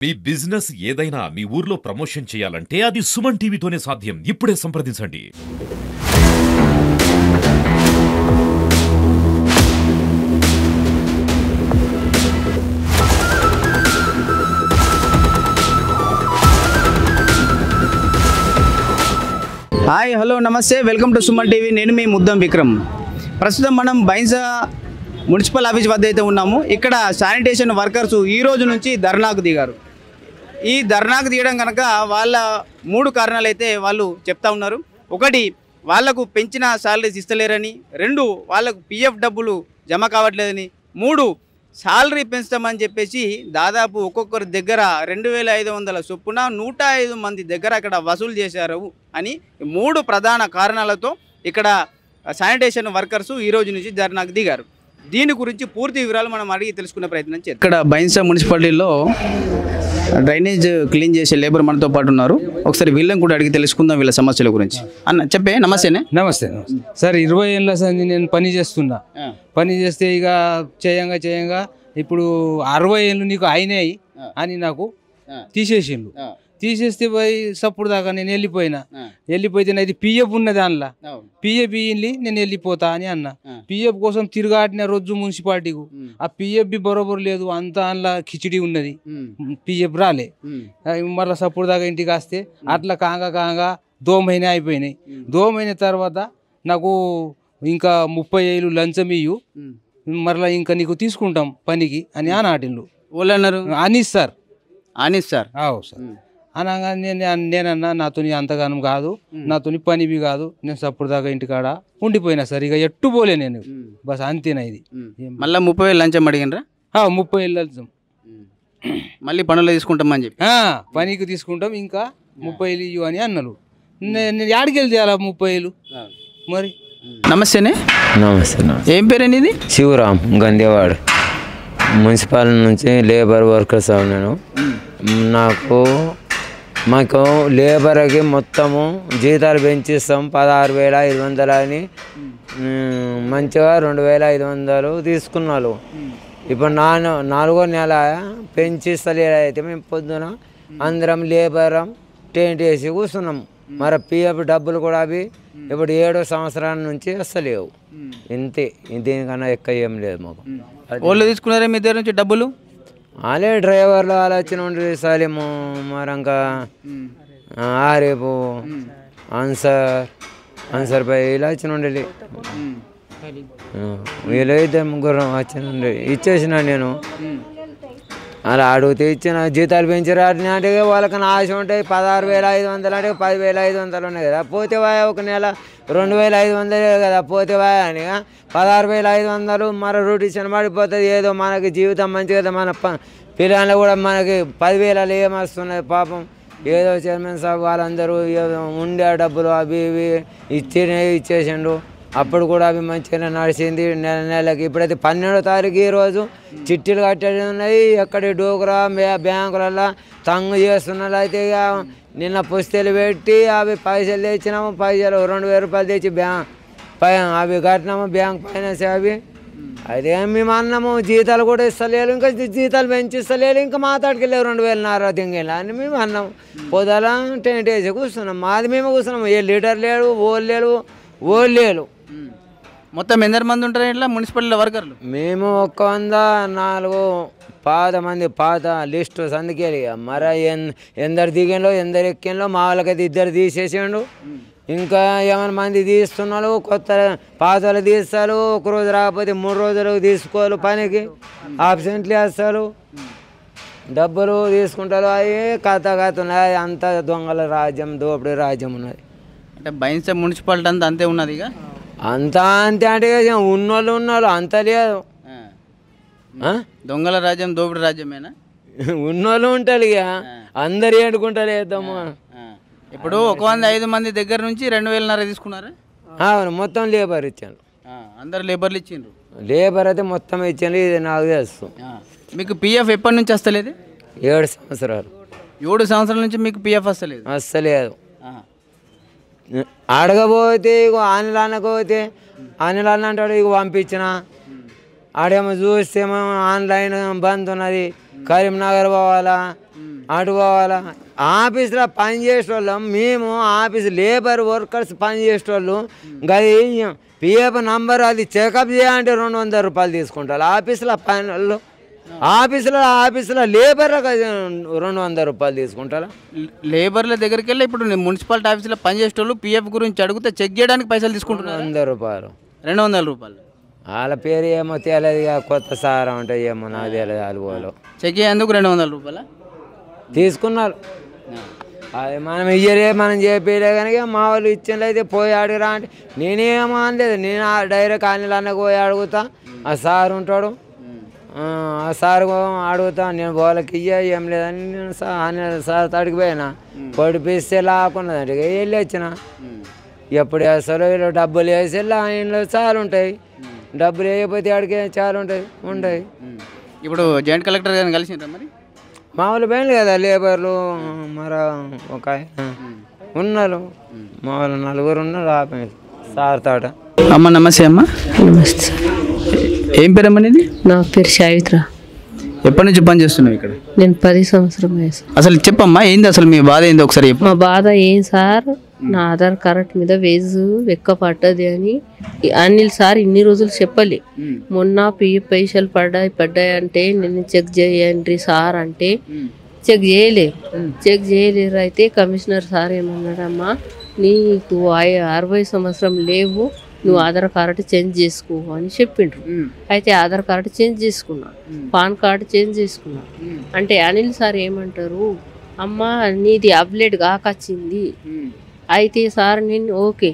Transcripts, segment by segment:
మీ business ఏదైనా మీ ఊర్లో promotion చేయాలంటే అది సుమన్ టీవీతోనే సాధ్యం. ఇప్పుడే సంప్రదించండి. హాయ్ హలో నమస్తే, వెల్కమ్ టు సుమన్ టీవీ. నేను మీ ముద్దం విక్రమ్. ప్రస్తుతం మనం బైన్సా మున్సిపల్ ఆఫీస్ వద్ద అయితే ఉన్నాము. ఇక్కడ శానిటేషన్ వర్కర్స్ ఈ రోజు నుంచి ధర్నాకు దిగారు. ఈ ధర్నాకు దిగడం కనుక వాళ్ళ 3 కారణాలు అయితే వాళ్ళు చెప్తా ఉన్నారు. ఒకటి, వాళ్లకు పెంచిన శాలరీస్ ఇస్తలేరని. 2, వాళ్ళకు పిఎఫ్ డబ్బులు జమ కావట్లేదని. 3, శాలరీ పెంచుతామని చెప్పేసి దాదాపు ఒక్కొక్కరి దగ్గర 2500 చొప్పున 105 మంది దగ్గర అక్కడ వసూలు చేశారు అని 3 ప్రధాన కారణాలతో ఇక్కడ శానిటేషన్ వర్కర్స్ ఈ రోజు నుంచి ధర్నాకు దిగారు. దీని గురించి పూర్తి వివరాలు మనం అడిగి తెలుసుకునే ప్రయత్నం చేద్దాం. ఇక్కడ బైన్సా మున్సిపాలిటీలో డ్రైనేజ్ క్లీన్ చేసే లేబర్ మనతో పాటు ఉన్నారు. ఒకసారి వీళ్ళని కూడా అడిగి తెలుసుకుందాం వీళ్ళ సమస్యల గురించి. అన్న చెప్పే. నమస్తేనే. నమస్తే సార్. 20 ఏళ్ళ సంది నేను పని చేస్తున్నా. పని చేస్తే ఇక చేయంగా ఇప్పుడు 60 ఏళ్ళు నీకు అయినాయి అని నాకు తీసేసిండు. తీసేస్తే పోయి సప్పుడు దాకా నేను వెళ్ళిపోయితే నాది పిఎఫ్ ఉన్న దానిలో పిఎఫ్ ఇల్లి నేను వెళ్ళిపోతా అని అన్న. పిఎఫ్ కోసం తిరగాడిన రోజు మున్సిపాలిటీకు ఆ పిఎఫ్ బి బరోబర్ లేదు, అంతా అందులో కిచిడి ఉన్నది, పిఎఫ్ రాలే. మళ్ళీ సప్పుడు దాకా ఇంటికి వస్తే అట్లా కాంగా 2 మహినే అయిపోయినాయి. 2 మహినే తర్వాత నాకు ఇంకా 30 ఏళ్ళు లంచం ఇయ్యు, మరలా ఇంకా నీకు తీసుకుంటాం పనికి అని ఆనాటిల్లు. వాళ్ళు అన్నారు అనిస్ సార్. అవు సార్ అనగా నేనన్నా నాతో అంతగానం కాదు, నాతో పనివి కాదు, నేను సప్పుడు దాకా ఇంటికాడ ఉండిపోయినా సార్. ఇక ఎట్టు పోలే నేను, బస్ అంతేనా. ఇది మళ్ళీ 30,000 లంచం అడిగినరా? 30,000 లంచం. మళ్ళీ పనులు తీసుకుంటామని చెప్పి పనికి తీసుకుంటాం, ఇంకా 30,000 ఇవ్వు అని అన్నారు. నేను యాడికెళ్ళి చేయాలా 30,000 మరి. నమస్తేనే. నమస్తే. ఏం పేరేంటి ఇది? శివరామ్, గందేవాడ మున్సిపల్ నుంచి లేబర్ వర్కర్స్. నేను మాకు లేబర్కి మొత్తము జీతాలు పెంచిస్తాం 16,500 అని మంచిగా 2,500 తీసుకున్నారు. ఇప్పుడు 4వ నెల పెంచిస్తలేదు. అయితే మేము పొద్దున అందరం లేబరం టెంట్ వేసి కూర్చున్నాం. మరి పిఎఫ్ డబ్బులు కూడా అవి ఇప్పుడు 7వ సంవత్సరాల నుంచి వస్తలేవు. ఇంతే, దీనికన్నా ఎక్కువ ఏం లేదు మాకు. వాళ్ళు తీసుకున్నారే మీ దగ్గర నుంచి డబ్బులు? అలే డ్రైవర్లు ఆలోచన ఉండి సలీము, మరి ఇంకా ఆరేపు ఆన్సర్ పై ఇలా వచ్చిన ఉండేది. వీళ్ళు 2-3 వచ్చిన ఇచ్చేసిన. నేను అలా అడిగితే ఇచ్చిన. జీతాలు పెంచి రాటిన అంటే వాళ్ళకి ఆశ ఉంటాయి. 16,500 అంటే 10,500 ఉన్నాయి కదా. పోతే వాయా ఒక నెల 2,500 కదా. పోతే వాయా అని 16,500 మరి రొటేషన్ పడిపోతుంది. ఏదో మనకి జీవితం మంచి కదా. మన పిల్లలు కూడా మనకి 10,000 ఏమొస్తున్నాయి పాపం. ఏదో చైర్మన్ సాబ్ వాళ్ళందరూ ఏదో ఉండే డబ్బులు అవి ఇవి ఇచ్చేసిండు. అప్పుడు కూడా అవి మంచిగా నడిచింది నెలకి. ఇప్పుడైతే 12వ తారీఖు ఈరోజు చిట్టీలు కట్టేది ఉన్నాయి. ఎక్కడి డోకరా బ్యాంకులలో తంగు చేస్తున్నారు. అయితే ఇక నిన్న పుస్తలు పెట్టి అవి పైసలు తెచ్చినాము. 2,000 రూపాయలు తెచ్చి అవి కట్టినాము బ్యాంక్ ఫైనాన్స్ అవి. అదే మేము అన్నాము జీతాలు కూడా ఇస్తలేదు, ఇంకా జీతాలు పెంచిస్తలేదు, ఇంకా మాట్లాడుకెళ్ళావు 2,500 తింగేళ్ళు అని మేము అన్నాము. పొదల టెంట్ వేసి కూర్చున్నాం. మాది మేము కూర్చున్నాము. ఏ లీటర్ లేడు, ఓళ్ళు లేడు. మొత్తం ఎందరు మంది ఉంటారు ఇట్లా మున్సిపాలిటీ వర్కర్లు? మేము 104 మంది పాత లిస్టు సందుకెళ్ళి. మరి ఎందరు దిగాలో ఎందరు ఎక్కిందో. మా వాళ్ళకైతే 2 తీసేసిండు. ఇంకా ఏమైనా మంది తీస్తున్నారు. కొత్త పాత వాళ్ళు తీస్తారు. 1 రోజు రాకపోతే 3 రోజులు తీసుకోవాలి పనికి. ఆబ్సెంట్లు వేస్తారు, డబ్బులు తీసుకుంటారు. అవి కథ ఉన్నాయి. అంత దొంగల రాజ్యం, దోపిడీ రాజ్యం ఉన్నది. అంటే బైన్సా మున్సిపాలిటీ అంతా అంతే ఉన్నది. ఇక అంతే అంటే ఉన్నోళ్ళు అంత లేదు. దొంగల రాజ్యం, దోపిడీ రాజ్యమేనా? ఉన్నోళ్ళు ఉంటారు ఇక, అందరు ఏడుకుంటారు వేద్దాము. ఇప్పుడు 105 మంది దగ్గర నుంచి 2,500 తీసుకున్నారా? అవును, మొత్తం లేబర్ ఇచ్చాను. అందరు లేబర్లు ఇచ్చిండ్రు. లేబర్ అయితే మొత్తం ఇచ్చాను. ఇది నాకు తెలుసు. మీకు పిఎఫ్ ఎప్పటి నుంచి వస్తలేదు? 7 సంవత్సరాలు. 7 సంవత్సరాల నుంచి మీకు పిఎఫ్ వస్తలేదు? వస్తలేదు. అడగబోతే ఇక ఆన్లైన్కి ఆన్లైన్ అంటాడు. ఇక పంపించిన ఆడేమో చూస్తేమో ఆన్లైన్ బంద్ ఉన్నది, కరీంనగర్ పోవాలా, అటు పోవాలా ఆఫీస్లో పని చేసేటోళ్ళం మేము ఆఫీస్ లేబర్ వర్కర్స్ పని చేసేటోళ్ళు గది పిఎఫ్ నంబర్ అది చెకప్ చేయాలంటే 200 రూపాయలు తీసుకుంటారు ఆఫీస్లో పని వాళ్ళు ఆఫీసులో లేబర్ 200 రూపాయలు తీసుకుంటారా లేబర్ల దగ్గరికి వెళ్ళి ఇప్పుడు మున్సిపాలిటీ ఆఫీసులో పనిచేసేటోళ్ళు పిఎఫ్ గురించి అడిగితే చెక్ చేయడానికి పైసలు తీసుకుంటున్నారు 100 రూపాయలు 200 రూపాయలు వాళ్ళ పేరు ఏమో తెలియదు ఇక కొత్త సారా ఉంటాయి ఏమో నాకు తెలియదు వాళ్ళు చెక్ చేయేందుకు 200 రూపాయల తీసుకున్నారు అది మనం ఇయ్యలే మనం చెప్పలే కనుక మా వాళ్ళు ఇచ్చింది అయితే పోయి అడిగిరా అంటే నేనేమో అనలేదు నేను డైరెక్ట్ కాలనీలో అన్న పోయి అడుగుతా ఆ సార్ ఉంటాడు ఆ సార్ అడుగుతా నేను వాళ్ళకి ఏం లేదని నేను సార్ తడికి పోయినా పొడిపిస్తే లాక్కున్నదంటే వెళ్ళి వచ్చిన ఎప్పుడు వేస్తారో వీళ్ళు డబ్బులు వేసి ఇంట్లో చాలా ఉంటాయి డబ్బులు వేయకపోతే ఆడికి చాలా ఉంటాయి ఇప్పుడు జాయింట్ కలెక్టర్ గారిని కలిసిండ్రా మరి మామూలు పోయింది కదా లేబర్లు మరి ఒక ఉన్నారు మామూలు 4 ఉన్నారు ఆపేది సార్ తోట అమ్మ నమస్తే అమ్మ నమస్తే. ఏం పేరమ్మా నీది నా పేరు సావిత్ర. ఎప్పటి నుంచి పని చేస్తున్నావు ఇక్కడ నేను 10 సంవత్సరం వయసు. అసలు చెప్పమ్మా ఏంది అసలు మీ బాధ ఏంది ఒకసారి చెప్పు మా బాధ ఏం సార్, నా ఆధార్ కార్డ్ మీద వేజు వెక్క పడ్డది అని అనిల్ సార్ ఇన్ని రోజులు చెప్పలే. మొన్న పిఎఫ్ పైసలు పడ్డాయి అంటే నిన్ను చెక్ చేయండి సార్ అంటే చెక్ చేయలేరు. అయితే కమిషనర్ సార్ ఏమన్నాడమ్మా, నీకు 60 సంవత్సరం లేవు, నువ్వు ఆధార్ కార్డు చేంజ్ చేసుకో అని చెప్పిండ్రు. అయితే ఆధార్ కార్డు చేంజ్ చేసుకున్నా, పాన్ కార్డు చేంజ్ చేసుకున్నా. అంటే అనిల్ సార్ ఏమంటారు, అమ్మ నీది అప్డేట్ కాకొచ్చింది. అయితే సార్ నేను ఓకే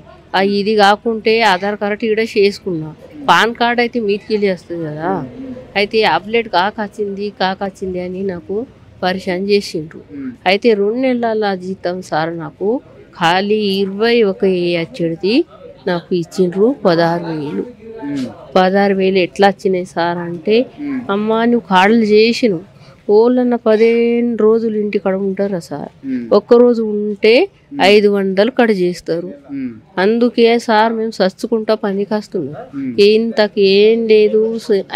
ఇది కాకుంటే ఆధార్ కార్డు ఇక్కడ చేసుకున్నా, పాన్ కార్డు అయితే మీదికి వెళ్ళి వస్తుంది కదా. అయితే అప్డేట్ కాకొచ్చింది అని నాకు పరిశాన్ చేసిండ్రు. అయితే 2 నెలల జీతం సార్ నాకు ఖాళీ 21 వచ్చేది నాకు ఇచ్చిండ్రు 16,000. 16,000 ఎట్లా వచ్చినాయి సార్ అంటే, అమ్మ నువ్వు కాడలు చేసిను ఓళ్ళన్న 15 రోజులు ఇంటి కడ ఉంటారా సార్, ఒక్కరోజు ఉంటే 500 కడ చేస్తారు. అందుకే సార్ మేము సచ్చుకుంటా పనికి వస్తున్నాం. ఇంతకు ఏం లేదు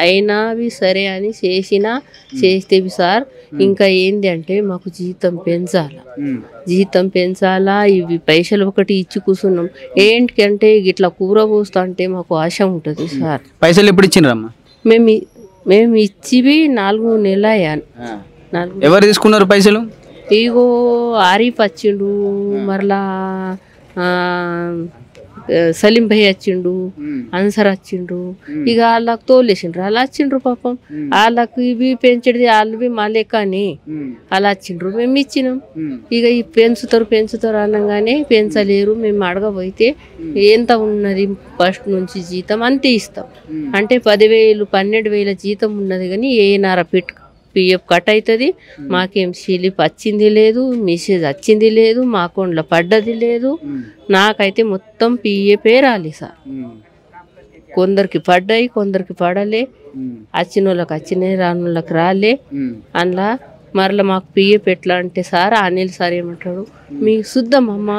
అయినావి సరే అని చేస్తేవి సార్. ఇంకా ఏంది అంటే మాకు జీతం పెంచాలా, ఇవి పైసలు ఒకటి ఇచ్చి కూర్చున్నాం. ఏంటికంటే ఇట్లా కూర పోస్తా అంటే మాకు ఆశ ఉంటుంది సార్. పైసలు ఎప్పుడు ఇచ్చిండ్రమ్మా? మేము ఇచ్చివి 4 నెలలు. ఎవరు తీసుకున్నారు పైసలు? ఇగో ఆరిఫ్ వచ్చిండు, మరలా సలీం భాయ్ వచ్చిండు, అన్సర్ వచ్చిండ్రు. ఇక వాళ్ళకి తోలేసిండ్రు, అలా వచ్చిండ్రు పాపం. వాళ్ళకి ఇవి పెంచడిది వాళ్ళవి మా లెక్కని అలా వచ్చిండ్రు. మేము ఇచ్చినాం. ఇక ఈ పెంచుతారు అనగానే పెంచలేరు. మేము అడగబోయితే ఎంత ఉన్నది ఫస్ట్ నుంచి జీతం అంతే ఇస్తాం అంటే 10,000 12,000 జీతం ఉన్నది కానీ ఏనార పిఎఫ్ కట్ అవుతుంది. మాకేం స్లిప్ వచ్చింది లేదు, మెసేజ్ వచ్చింది లేదు, మా అకౌంట్లో పడ్డది లేదు. నాకైతే మొత్తం పిఎఫే రాలి సార్. కొందరికి పడ్డాయి, కొందరికి పడలే. వచ్చిన వాళ్ళకి వచ్చినాయి, రాని వాళ్ళకి రాలే. అందులో మరలా మాకు పిఎఫ్ ఎట్లా అంటే సార్ అనిల్ సార్ ఏమంటాడు, మీకు శుద్ధమమ్మ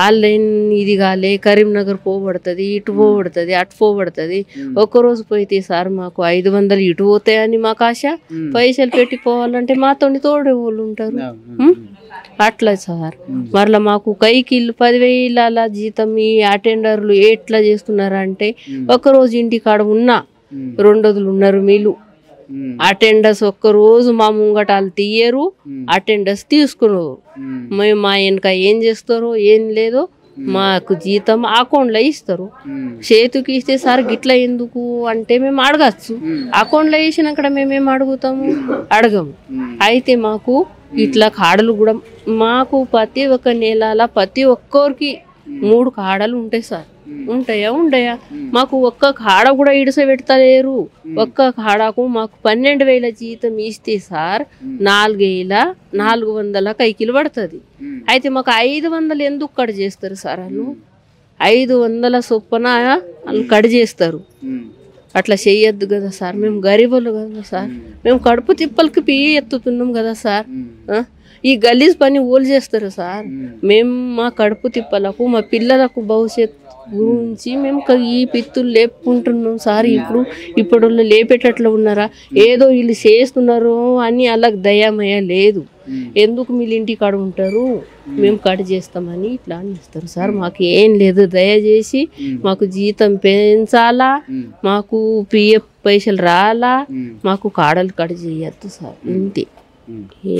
ఆన్లైన్ ఇది కాలే, కరీంనగర్ పోబడుతుంది, ఇటు పోబడుతుంది, అటు పోబడుతుంది. ఒక్కరోజు పోయితే సార్ మాకు 500 ఇటు పోతాయని మాకు ఆశ. పైసలు పెట్టిపోవాలంటే మాతో తోడే వాళ్ళు ఉంటారు. అట్లా సార్ మరలా మాకు కైకిళ్ళు 10,000 జీతం ఈ అటెండర్లు ఎట్లా చేస్తున్నారంటే, ఒకరోజు ఇంటికాడ ఉన్నా 2 రోజులు ఉన్నారు వీళ్ళు. అటెండర్స్ ఒక్కరోజు మా ముంగటాలు తీయరు, అటెండర్స్ తీసుకున్నారు. మేము మా వెనక ఏం చేస్తారో ఏం లేదో మాకు జీతం అకౌంట్లో ఇస్తారు. చేతికి ఇస్తే సార్ గిట్లా ఎందుకు అంటే మేము అడగచ్చు. అకౌంట్లో వేసినాక మేమేం అడగము. అయితే మాకు ఇట్లా కాడలు కూడా మాకు ప్రతి ఒక్క నెలల ప్రతి ఒక్కరికి 3 కాడలు ఉంటాయి సార్. ఉండయా మాకు ఒక్క కాడ కూడా ఇడిస పెడతలేరు. ఒక్క కాడకు మాకు 12,000 జీతం ఇస్తే సార్ 4,400 కైకిలు పడుతుంది. అయితే మాకు 500 ఎందుకు కట్ చేస్తారు సార్? వాళ్ళు 500 చొప్పున వాళ్ళు కట్ చేస్తారు. అట్లా చెయ్యొద్దు కదా సార్. మేము గరీబులు కదా సార్, మేము కడుపు తిప్పలకి పియ్యి ఎత్తుతున్నాం కదా సార్. ఈ గలీజ్ పని ఓలు చేస్తారు సార్. మేము మా కడుపు తిప్పలకు మా పిల్లలకు భవిష్యత్తు గురించి మేము ఈ పిత్తులు లేపుకుంటున్నాం సార్. ఇప్పుడు లేపేటట్లు ఉన్నారా? ఏదో వీళ్ళు చేస్తున్నారు అని అలాగ దయామయ లేదు. ఎందుకు మీరు ఇంటి కాడ ఉంటారు, మేము కట్ చేస్తామని ఇట్లా అని ఇస్తారు సార్. మాకు ఏం లేదు, దయచేసి మాకు జీతం పెంచాలా, మాకు పిఎఫ్ పైసలు రాలా, మాకు కాడలు కట్ చేయొద్దు సార్, ఇంతే,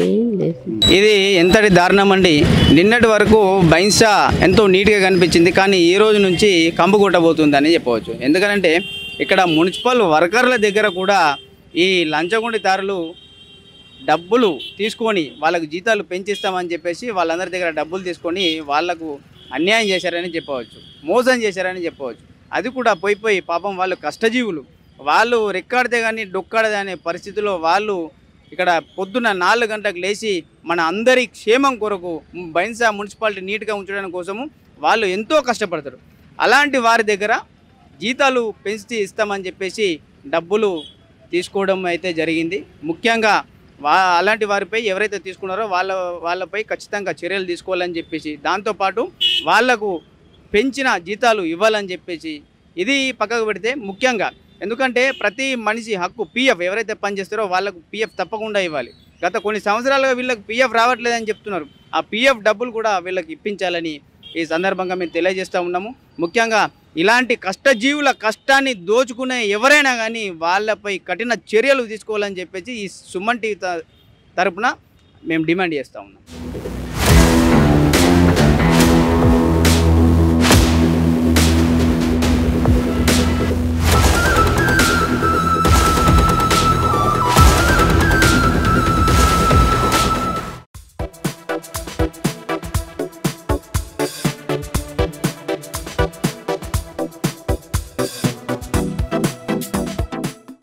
ఏం లేదు. ఇది ఎంతటి దారుణం అండి. నిన్నటి వరకు బైన్సా ఎంతో నీట్గా కనిపించింది, కానీ ఈ రోజు నుంచి కంపు కొట్టబోతుందని చెప్పవచ్చు. ఎందుకంటే ఇక్కడ మున్సిపల్ వర్కర్ల దగ్గర కూడా ఈ లంచగొండిదారులు డబ్బులు తీసుకొని వాళ్ళకు జీతాలు పెంచిస్తామని చెప్పేసి వాళ్ళందరి దగ్గర డబ్బులు తీసుకొని వాళ్లకు అన్యాయం చేశారని చెప్పవచ్చు, మోసం చేశారని చెప్పవచ్చు. అది కూడా పోయి పాపం వాళ్ళు కష్టజీవులు, వాళ్ళు రెక్కాడితే కానీ డొక్కాడదే అనే పరిస్థితిలో వాళ్ళు ఇక్కడ పొద్దున్న 4 గంటలకు లేచి మన అందరి క్షేమం కొరకు బైన్సా మున్సిపాలిటీ నీట్గా ఉంచడం కోసము వాళ్ళు ఎంతో కష్టపడతారు. అలాంటి వారి దగ్గర జీతాలు పెంచి ఇస్తామని చెప్పేసి డబ్బులు తీసుకోవడం అయితే జరిగింది. ముఖ్యంగా అలాంటి వారిపై ఎవరైతే తీసుకున్నారో వాళ్ళపై ఖచ్చితంగా చర్యలు తీసుకోవాలని చెప్పేసి, దాంతోపాటు వాళ్లకు పెంచిన జీతాలు ఇవ్వాలని చెప్పేసి, ఇది పక్కకు పెడితే ముఖ్యంగా ఎందుకంటే ప్రతి మనిషి హక్కు పిఎఫ్, ఎవరైతే పనిచేస్తారో వాళ్ళకు పిఎఫ్ తప్పకుండా ఇవ్వాలి. గత కొన్ని సంవత్సరాలుగా వీళ్ళకి పిఎఫ్ రావట్లేదని చెప్తున్నారు. ఆ పిఎఫ్ డబ్బులు కూడా వీళ్ళకి ఇప్పించాలని ఈ సందర్భంగా మేము తెలియజేస్తూ ఉన్నాము. ముఖ్యంగా ఇలాంటి కష్టజీవుల కష్టాన్ని దోచుకునే ఎవరైనా కానీ వాళ్ళపై కఠిన చర్యలు తీసుకోవాలని చెప్పేసి ఈ సుమన్ టీవీ తరపున మేము డిమాండ్ చేస్తూ ఉన్నాం.